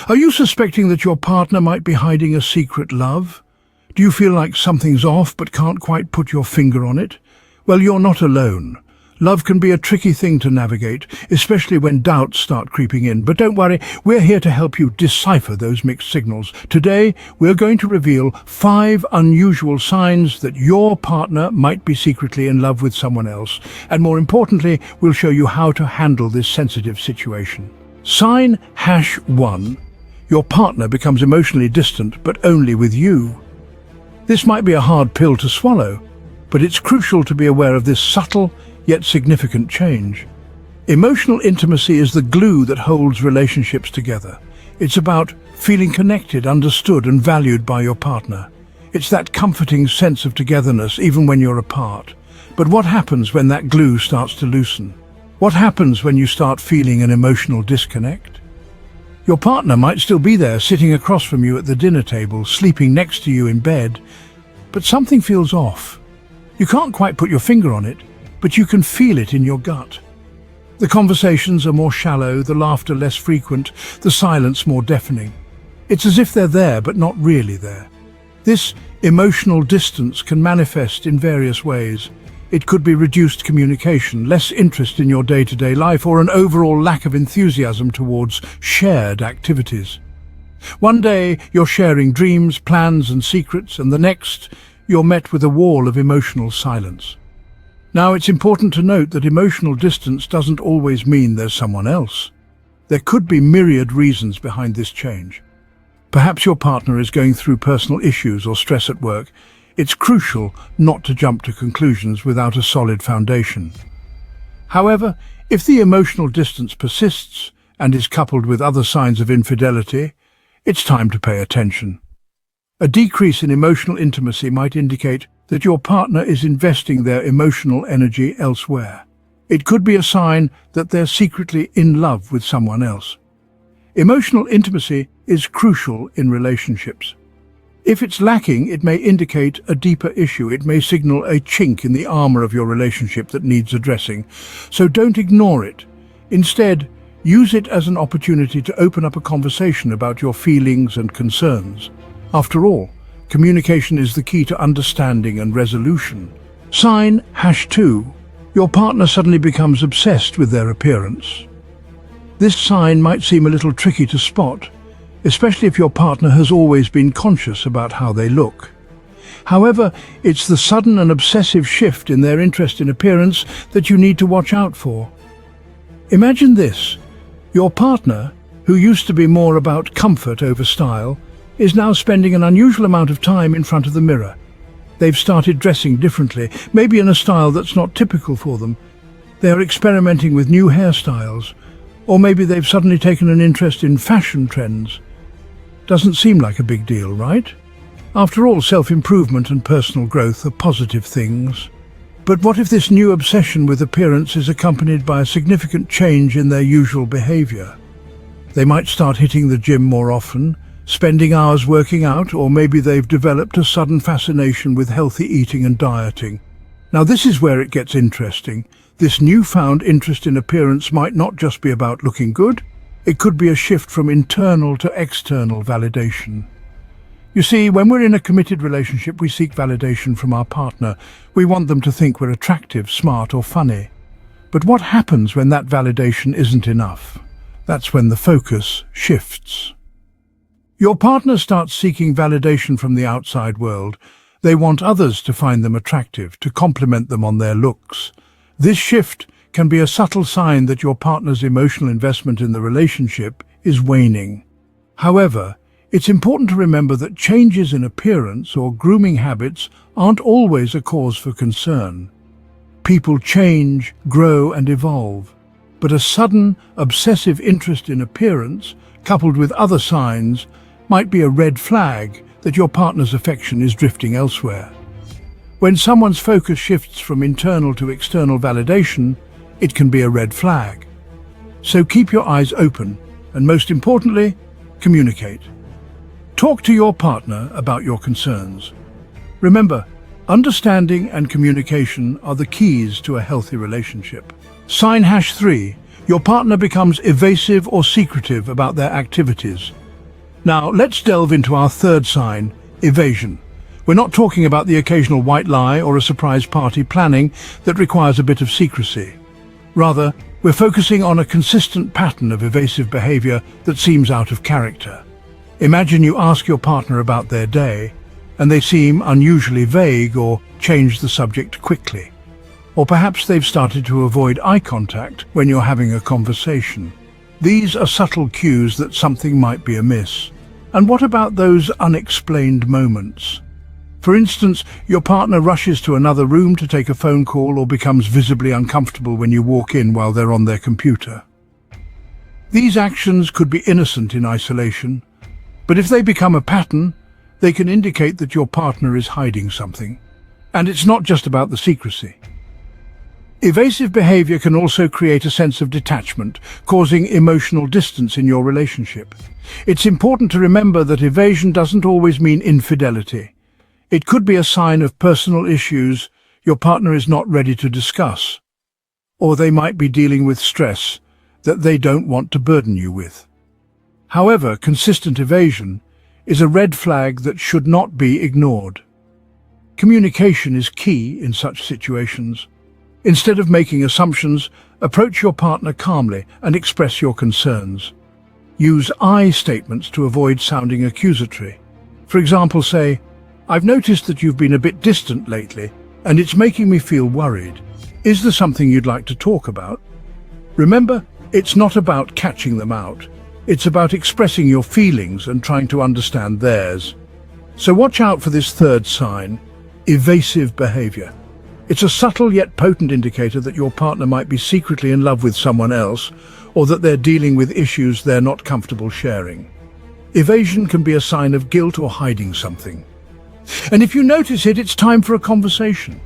Are you suspecting that your partner might be hiding a secret love? Do you feel like something's off but can't quite put your finger on it? Well, you're not alone. Love can be a tricky thing to navigate, especially when doubts start creeping in. But don't worry, we're here to help you decipher those mixed signals. Today, we're going to reveal 5 unusual signs that your partner might be secretly in love with someone else. And more importantly, we'll show you how to handle this sensitive situation. Sign #1. Your partner becomes emotionally distant, but only with you. This might be a hard pill to swallow, but it's crucial to be aware of this subtle yet significant change. Emotional intimacy is the glue that holds relationships together. It's about feeling connected, understood, and valued by your partner. It's that comforting sense of togetherness even when you're apart. But what happens when that glue starts to loosen? What happens when you start feeling an emotional disconnect? Your partner might still be there, sitting across from you at the dinner table, sleeping next to you in bed, but something feels off. You can't quite put your finger on it, but you can feel it in your gut. The conversations are more shallow, the laughter less frequent, the silence more deafening. It's as if they're there, but not really there. This emotional distance can manifest in various ways. It could be reduced communication, less interest in your day-to-day life, or an overall lack of enthusiasm towards shared activities. One day, you're sharing dreams, plans, and secrets, and the next, you're met with a wall of emotional silence. Now, it's important to note that emotional distance doesn't always mean there's someone else. There could be myriad reasons behind this change. Perhaps your partner is going through personal issues or stress at work. It's crucial not to jump to conclusions without a solid foundation. However, if the emotional distance persists and is coupled with other signs of infidelity, it's time to pay attention. A decrease in emotional intimacy might indicate that your partner is investing their emotional energy elsewhere. It could be a sign that they're secretly in love with someone else. Emotional intimacy is crucial in relationships. If it's lacking, it may indicate a deeper issue. It may signal a chink in the armor of your relationship that needs addressing. So don't ignore it. Instead, use it as an opportunity to open up a conversation about your feelings and concerns. After all, communication is the key to understanding and resolution. Sign #2. Your partner suddenly becomes obsessed with their appearance. This sign might seem a little tricky to spot, especially if your partner has always been conscious about how they look. However, it's the sudden and obsessive shift in their interest in appearance that you need to watch out for. Imagine this. Your partner, who used to be more about comfort over style, is now spending an unusual amount of time in front of the mirror. They've started dressing differently, maybe in a style that's not typical for them. They're experimenting with new hairstyles, or maybe they've suddenly taken an interest in fashion trends. Doesn't seem like a big deal, right? After all, self-improvement and personal growth are positive things. But what if this new obsession with appearance is accompanied by a significant change in their usual behavior? They might start hitting the gym more often, spending hours working out, or maybe they've developed a sudden fascination with healthy eating and dieting. Now, this is where it gets interesting. This newfound interest in appearance might not just be about looking good. It could be a shift from internal to external validation. You see, when we're in a committed relationship, we seek validation from our partner. We want them to think we're attractive, smart, or funny. But what happens when that validation isn't enough? That's when the focus shifts. Your partner starts seeking validation from the outside world. They want others to find them attractive, to compliment them on their looks. This shift can be a subtle sign that your partner's emotional investment in the relationship is waning. However, it's important to remember that changes in appearance or grooming habits aren't always a cause for concern. People change, grow, and evolve. But a sudden, obsessive interest in appearance, coupled with other signs, might be a red flag that your partner's affection is drifting elsewhere. When someone's focus shifts from internal to external validation, it can be a red flag. So keep your eyes open, and most importantly, communicate. Talk to your partner about your concerns. Remember, understanding and communication are the keys to a healthy relationship. Sign #3. Your partner becomes evasive or secretive about their activities. Now, let's delve into our third sign, evasion. We're not talking about the occasional white lie or a surprise party planning that requires a bit of secrecy. Rather, we're focusing on a consistent pattern of evasive behavior that seems out of character. Imagine you ask your partner about their day, and they seem unusually vague or change the subject quickly. Or perhaps they've started to avoid eye contact when you're having a conversation. These are subtle cues that something might be amiss. And what about those unexplained moments? For instance, your partner rushes to another room to take a phone call or becomes visibly uncomfortable when you walk in while they're on their computer. These actions could be innocent in isolation, but if they become a pattern, they can indicate that your partner is hiding something. And it's not just about the secrecy. Evasive behavior can also create a sense of detachment, causing emotional distance in your relationship. It's important to remember that evasion doesn't always mean infidelity. It could be a sign of personal issues your partner is not ready to discuss, or they might be dealing with stress that they don't want to burden you with. However, consistent evasion is a red flag that should not be ignored. Communication is key in such situations. Instead of making assumptions, approach your partner calmly and express your concerns. Use I statements to avoid sounding accusatory. For example, say, "I've noticed that you've been a bit distant lately, and it's making me feel worried. Is there something you'd like to talk about?" Remember, it's not about catching them out. It's about expressing your feelings and trying to understand theirs. So watch out for this third sign, evasive behavior. It's a subtle yet potent indicator that your partner might be secretly in love with someone else, or that they're dealing with issues they're not comfortable sharing. Evasion can be a sign of guilt or hiding something. And if you notice it, it's time for a conversation.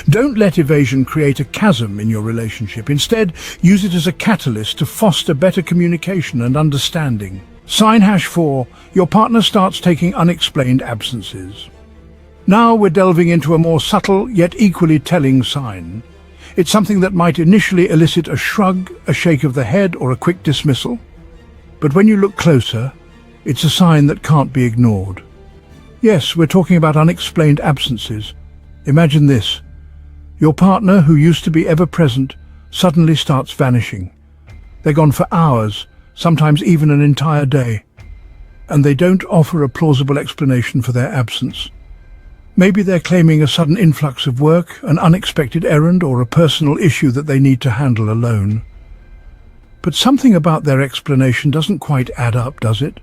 Don't let evasion create a chasm in your relationship. Instead, use it as a catalyst to foster better communication and understanding. Sign #4, your partner starts taking unexplained absences. Now we're delving into a more subtle yet equally telling sign. It's something that might initially elicit a shrug, a shake of the head, or a quick dismissal. But when you look closer, it's a sign that can't be ignored. Yes, we're talking about unexplained absences. Imagine this. Your partner, who used to be ever present, suddenly starts vanishing. They're gone for hours, sometimes even an entire day, and they don't offer a plausible explanation for their absence. Maybe they're claiming a sudden influx of work, an unexpected errand, or a personal issue that they need to handle alone. But something about their explanation doesn't quite add up, does it?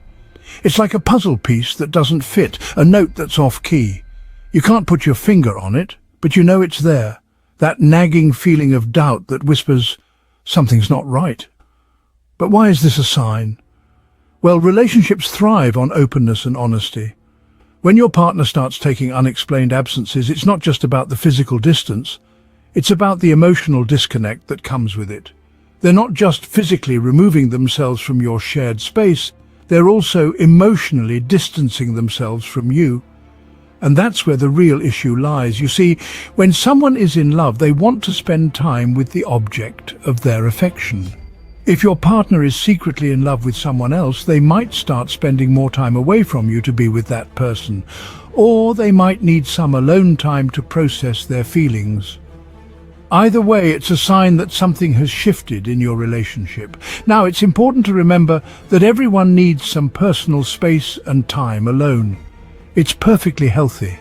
It's like a puzzle piece that doesn't fit, a note that's off-key. You can't put your finger on it, but you know it's there, that nagging feeling of doubt that whispers, something's not right. But why is this a sign? Well, relationships thrive on openness and honesty. When your partner starts taking unexplained absences, it's not just about the physical distance, it's about the emotional disconnect that comes with it. They're not just physically removing themselves from your shared space, they're also emotionally distancing themselves from you. And that's where the real issue lies. You see, when someone is in love, they want to spend time with the object of their affection. If your partner is secretly in love with someone else, they might start spending more time away from you to be with that person, or they might need some alone time to process their feelings. Either way, it's a sign that something has shifted in your relationship. Now, it's important to remember that everyone needs some personal space and time alone. It's perfectly healthy.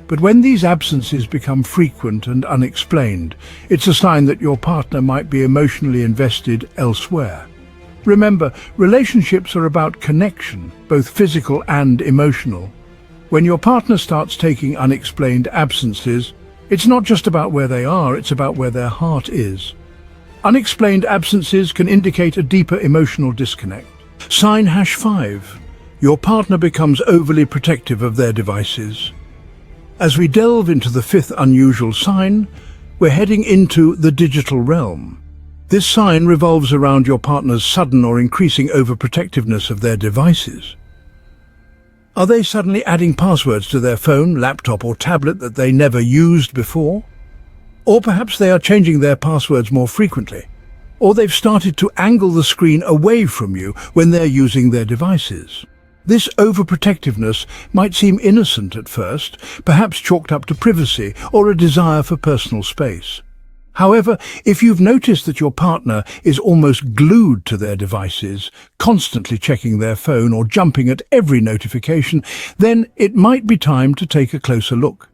But when these absences become frequent and unexplained, it's a sign that your partner might be emotionally invested elsewhere. Remember, relationships are about connection, both physical and emotional. When your partner starts taking unexplained absences, it's not just about where they are, it's about where their heart is. Unexplained absences can indicate a deeper emotional disconnect. Sign #5. Your partner becomes overly protective of their devices. As we delve into the fifth unusual sign, we're heading into the digital realm. This sign revolves around your partner's sudden or increasing overprotectiveness of their devices. Are they suddenly adding passwords to their phone, laptop, or tablet that they never used before? Or perhaps they are changing their passwords more frequently. Or they've started to angle the screen away from you when they're using their devices. This overprotectiveness might seem innocent at first, perhaps chalked up to privacy or a desire for personal space. However, if you've noticed that your partner is almost glued to their devices, constantly checking their phone or jumping at every notification, then it might be time to take a closer look.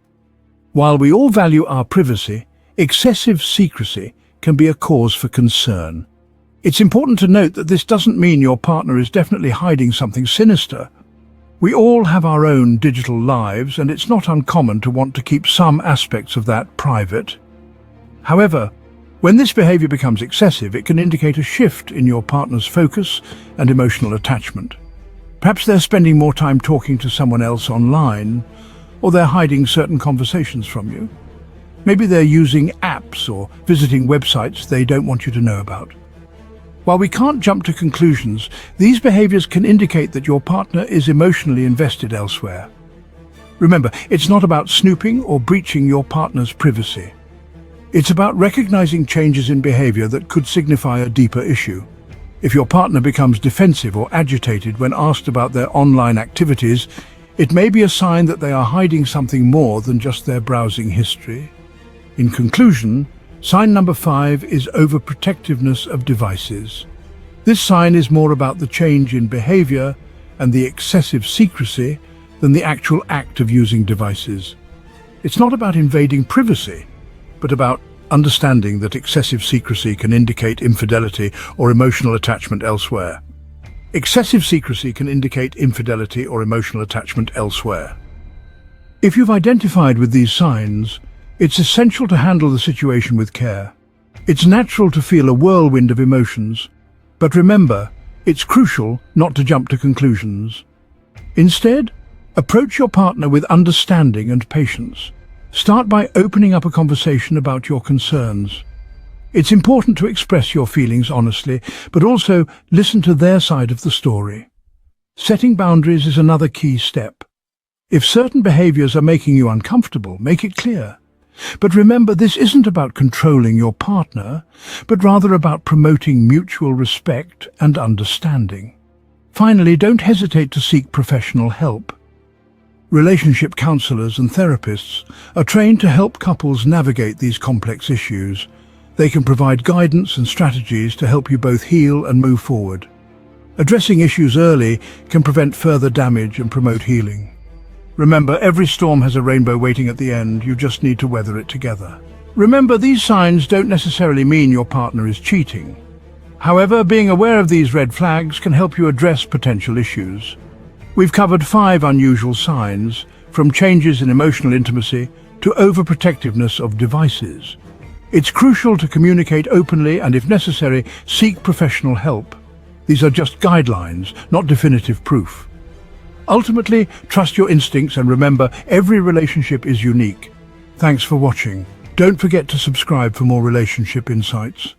While we all value our privacy, excessive secrecy can be a cause for concern. It's important to note that this doesn't mean your partner is definitely hiding something sinister. We all have our own digital lives, and it's not uncommon to want to keep some aspects of that private. However, when this behavior becomes excessive, it can indicate a shift in your partner's focus and emotional attachment. Perhaps they're spending more time talking to someone else online, or they're hiding certain conversations from you. Maybe they're using apps or visiting websites they don't want you to know about. While we can't jump to conclusions, these behaviors can indicate that your partner is emotionally invested elsewhere. Remember, it's not about snooping or breaching your partner's privacy. It's about recognizing changes in behavior that could signify a deeper issue. If your partner becomes defensive or agitated when asked about their online activities, it may be a sign that they are hiding something more than just their browsing history. In conclusion, sign number 5 is overprotectiveness of devices. This sign is more about the change in behavior and the excessive secrecy than the actual act of using devices. It's not about invading privacy, but about understanding that excessive secrecy can indicate infidelity or emotional attachment elsewhere. Excessive secrecy can indicate infidelity or emotional attachment elsewhere. If you've identified with these signs, it's essential to handle the situation with care. It's natural to feel a whirlwind of emotions, but remember, it's crucial not to jump to conclusions. Instead, approach your partner with understanding and patience. Start by opening up a conversation about your concerns. It's important to express your feelings honestly, but also listen to their side of the story. Setting boundaries is another key step. If certain behaviors are making you uncomfortable, make it clear. But remember, this isn't about controlling your partner, but rather about promoting mutual respect and understanding. Finally, don't hesitate to seek professional help. Relationship counselors and therapists are trained to help couples navigate these complex issues. They can provide guidance and strategies to help you both heal and move forward. Addressing issues early can prevent further damage and promote healing. Remember, every storm has a rainbow waiting at the end. You just need to weather it together. Remember, these signs don't necessarily mean your partner is cheating. However, being aware of these red flags can help you address potential issues. We've covered 5 unusual signs, from changes in emotional intimacy to overprotectiveness of devices. It's crucial to communicate openly and, if necessary, seek professional help. These are just guidelines, not definitive proof. Ultimately, trust your instincts and remember, every relationship is unique. Thanks for watching. Don't forget to subscribe for more relationship insights.